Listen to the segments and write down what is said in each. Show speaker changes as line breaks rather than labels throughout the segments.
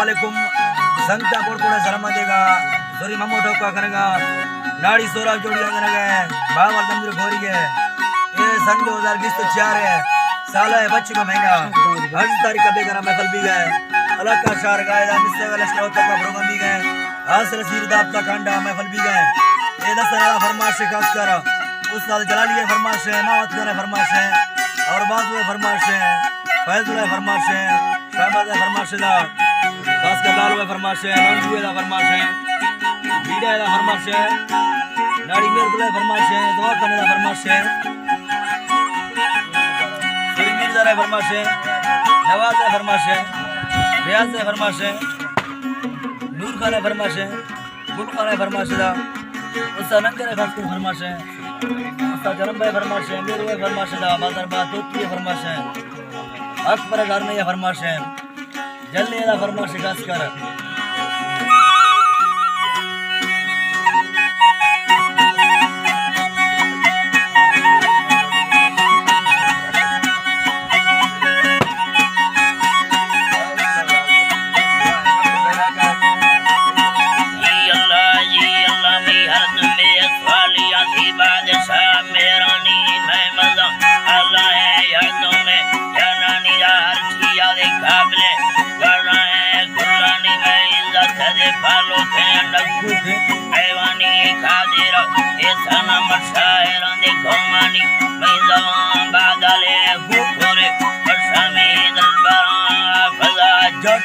वालेकुम संगता कोड़कोड़े सलाम देगा सोरी मम्मो ठोका करेगा नाड़ी सोरा जोड़िया करेगा बावल मंदिर घोरी है ये सन 2024 है साल है बच्चे का महीना हज तारीख का बेगरा महफल भी गए अलग का शार गायदा मिस्से वाले श्रोता का प्रोग्राम भी गए हासिल सीरदाब का कांडा महफल भी गए ये दसरा फरमाइश खास कर उस साल जलाली फरमाइश है मावत का फरमाइश है और बाजू फरमाइश है फैजुल फरमाइश है शहबाज फरमाइश दा खास कर लाल फरमाइश है नंदू दा फरमाइश है बीड़ा दा फरमाइश है नाड़ी मेर गुला फरमाइश है दुआ करने दा फरमाइश है सुरमीर दा फरमाइश है नवाज दा फरमाइश है रियाज दा फरमाइश है नूर खान फरमाइश है गुल खान फरमाइश दा उस्ताद नंगर खास कर फरमाइश है उस्ताद जरम भाई फरमाइश है मेरे भाई फरमाइश दा बाजार बा तोती फरमाइश है अकबर घर में ये फरमाइश है जल्दी दा फरमाइश खास कर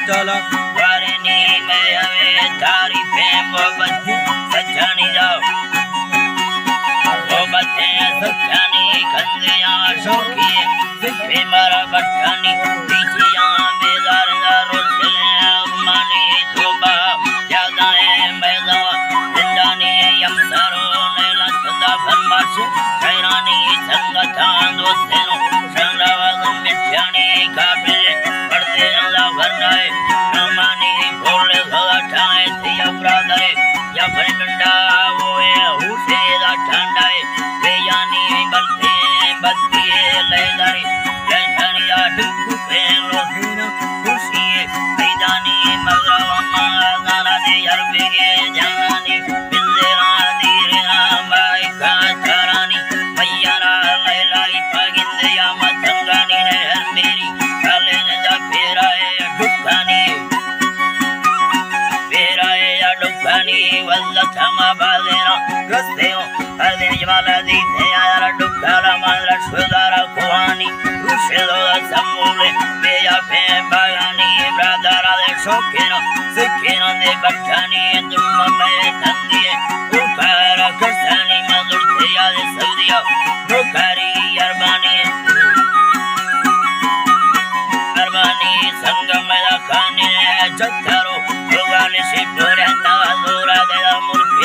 चला वारनी में हवे तारीफें मोहब्बत सच्चानी जाओ मोहब्बत सच्चानी कंदियां शौकी सिर्फ मारा बट्टानी पीछियां बेजार रोशल मानी तोबा ज्यादा है मैदा जिंदानी यमसरो ने लसदा फरमाश खैरानी संगतान दोस्तों शंदावाज मिठानी काबिल पढ़ते ना भरनाए नमानी बोले सदाए थी अपराधे या फंडा वो है हुसे दा ठंडाए बेयानी बलते बत्ती लेदारी जैसनी या दुख पे लोसीन खुशी मैदानी मगरवा नारा दे अरबे के जानी बिंदेरा दीरेना माई का चरानी मैयारा लैलाई पगिंदे या मतंगानी ने मेरी काले ने जा फेराए दुखानी फेराए या दुखानी वल्ला थमा बाजेरा रस्ते हो अरे जमाला दी थे यार दुखारा मारा सुदारा कोहानी रुशेलो समूले बेया फे बागानी ब्रदरा दे शोकेनो सिकेनो दे बट्टानी तुम में तंदिए ऊपर कसानी मधुर थे यार सऊदिया रुकारी अरबानी संगम खाने चतरो भगवान से पुराना जोरा दे मुल्क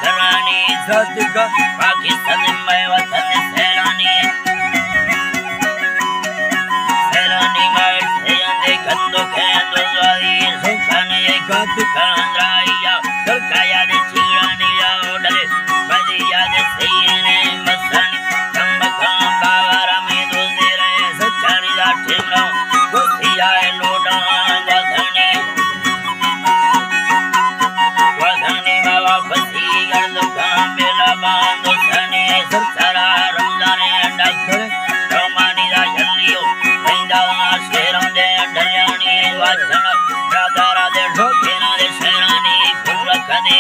करानी सदका पाकिस्तान में वतन सैलानी सैलानी मार से अंदे कंदो खेंदो जाई सुखाने गद खांद्राया दरकाया दे चिरानी ओडले बदिया दे सीने मसानी संबका बावरा में दोजे रे सचानी दा ठेमरा गोतिया लोडा वधनी वधनी बाबा बसी गर्द का मेला बांधो सने सरसरा रमजान डक्कर रोमानी दा जल्लियो पैदा शेरम दे डल्यानी वाचन राधा राधे ढोकेना दे शेरानी फुल कदे